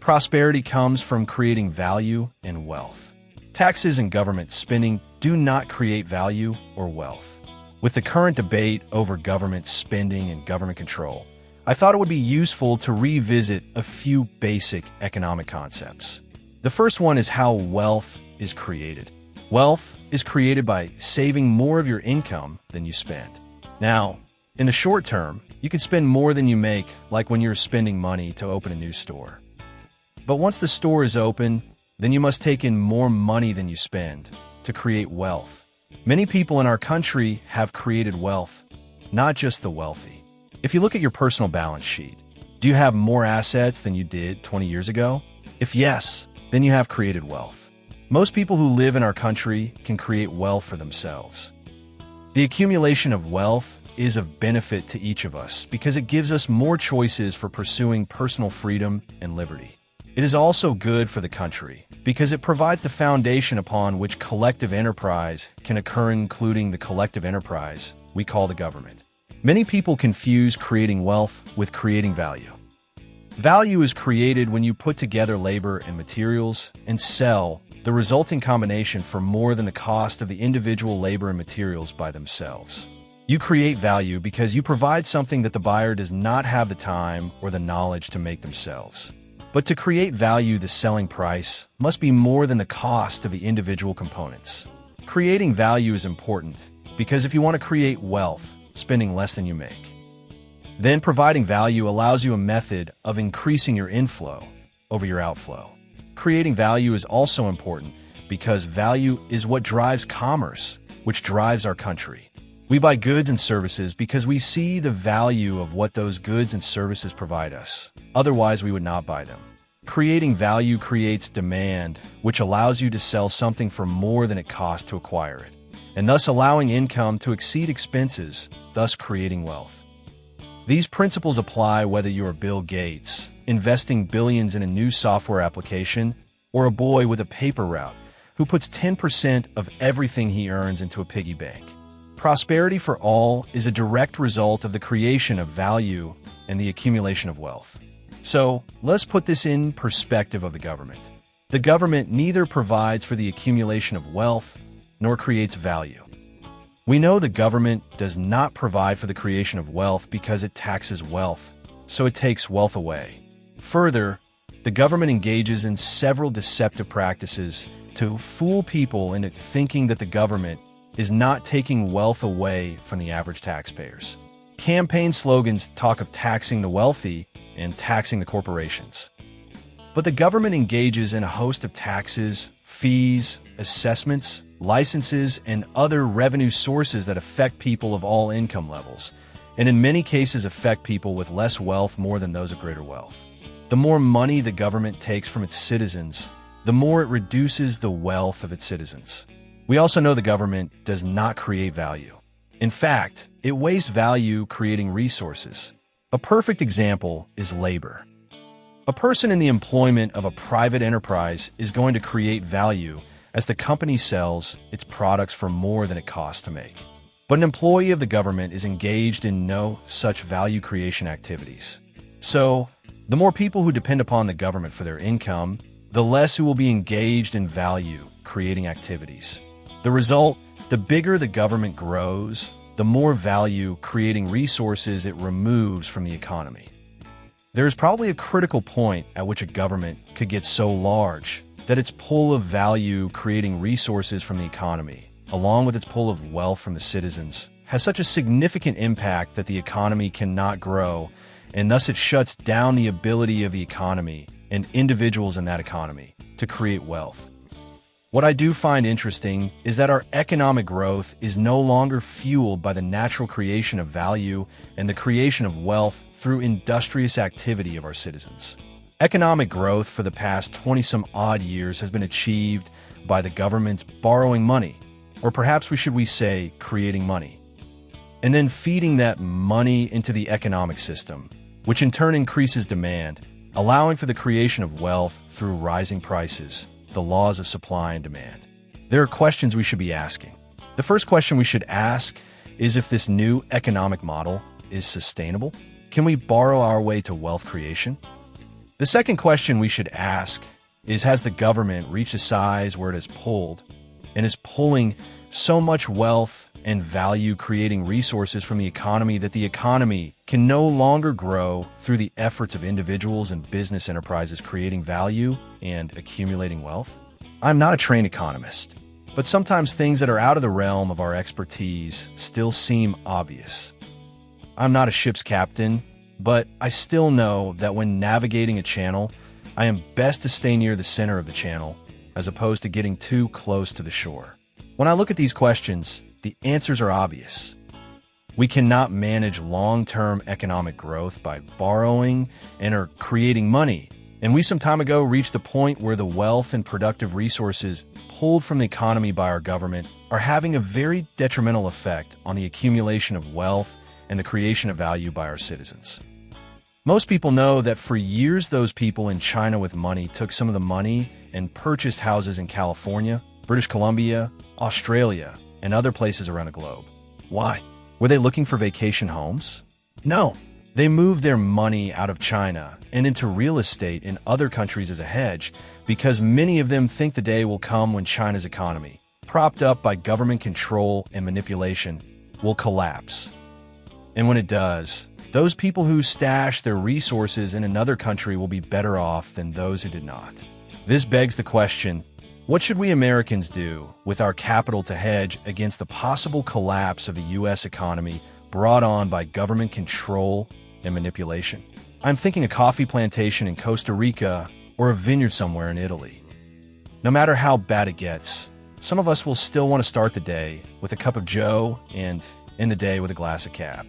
Prosperity comes from creating value and wealth. Taxes and government spending do not create value or wealth. With the current debate over government spending and government control, I thought it would be useful to revisit a few basic economic concepts. The first one is how wealth is created. Wealth is created by saving more of your income than you spend. Now, in the short term, you can spend more than you make, like when you're spending money to open a new store. But once the store is open, then you must take in more money than you spend to create wealth. Many people in our country have created wealth, not just the wealthy. If you look at your personal balance sheet, do you have more assets than you did 20 years ago? If yes, then you have created wealth. Most people who live in our country can create wealth for themselves. The accumulation of wealth is of benefit to each of us because it gives us more choices for pursuing personal freedom and liberty. It is also good for the country because it provides the foundation upon which collective enterprise can occur, including the collective enterprise we call the government. Many people confuse creating wealth with creating value. Value is created when you put together labor and materials and sell the resulting combination for more than the cost of the individual labor and materials by themselves. You create value because you provide something that the buyer does not have the time or the knowledge to make themselves. But to create value, the selling price must be more than the cost of the individual components. Creating value is important because if you want to create wealth, spending less than you make, then providing value allows you a method of increasing your inflow over your outflow. Creating value is also important because value is what drives commerce, which drives our country. We buy goods and services because we see the value of what those goods and services provide us. Otherwise, we would not buy them. Creating value creates demand, which allows you to sell something for more than it costs to acquire it, and thus allowing income to exceed expenses, thus creating wealth. These principles apply whether you are Bill Gates, investing billions in a new software application, or a boy with a paper route who puts 10% of everything he earns into a piggy bank. Prosperity for all is a direct result of the creation of value and the accumulation of wealth. So, let's put this in perspective of the government. The government neither provides for the accumulation of wealth nor creates value. We know the government does not provide for the creation of wealth because it taxes wealth, so it takes wealth away. Further, the government engages in several deceptive practices to fool people into thinking that the government is not taking wealth away from the average taxpayers. Campaign slogans talk of taxing the wealthy and taxing the corporations. But the government engages in a host of taxes, fees, assessments, licenses, and other revenue sources that affect people of all income levels, and in many cases affect people with less wealth more than those of greater wealth. The more money the government takes from its citizens, the more it reduces the wealth of its citizens. We also know the government does not create value. In fact, it wastes value creating resources. A perfect example is labor. A person in the employment of a private enterprise is going to create value as the company sells its products for more than it costs to make. But an employee of the government is engaged in no such value creation activities. So, the more people who depend upon the government for their income, the less who will be engaged in value creating activities. The result, the bigger the government grows, the more value creating resources it removes from the economy. There is probably a critical point at which a government could get so large that its pull of value creating resources from the economy, along with its pull of wealth from the citizens, has such a significant impact that the economy cannot grow, and thus it shuts down the ability of the economy and individuals in that economy to create wealth. What I do find interesting is that our economic growth is no longer fueled by the natural creation of value and the creation of wealth through industrious activity of our citizens. Economic growth for the past 20-some-odd years has been achieved by the government borrowing money, or perhaps we should say creating money, and then feeding that money into the economic system, which in turn increases demand, allowing for the creation of wealth through rising prices, the laws of supply and demand. There are questions we should be asking. The first question we should ask is if this new economic model is sustainable. Can we borrow our way to wealth creation? The second question we should ask is, has the government reached a size where it has pulled and is pulling so much wealth and value, creating resources from the economy that the economy can no longer grow through the efforts of individuals and business enterprises creating value and accumulating wealth? I'm not a trained economist, but sometimes things that are out of the realm of our expertise still seem obvious. I'm not a ship's captain, but I still know that when navigating a channel, I am best to stay near the center of the channel as opposed to getting too close to the shore. When I look at these questions, the answers are obvious. We cannot manage long-term economic growth by borrowing and or creating money. And we some time ago reached the point where the wealth and productive resources pulled from the economy by our government are having a very detrimental effect on the accumulation of wealth and the creation of value by our citizens. Most people know that for years those people in China with money took some of the money and purchased houses in California, British Columbia, Australia, and other places around the globe. Why? Were they looking for vacation homes? No. They moved their money out of China and into real estate in other countries as a hedge because many of them think the day will come when China's economy, propped up by government control and manipulation, will collapse. And when it does, those people who stash their resources in another country will be better off than those who did not. This begs the question, what should we Americans do with our capital to hedge against the possible collapse of the U.S. economy brought on by government control and manipulation? I'm thinking a coffee plantation in Costa Rica or a vineyard somewhere in Italy. No matter how bad it gets, some of us will still want to start the day with a cup of joe and end the day with a glass of cab.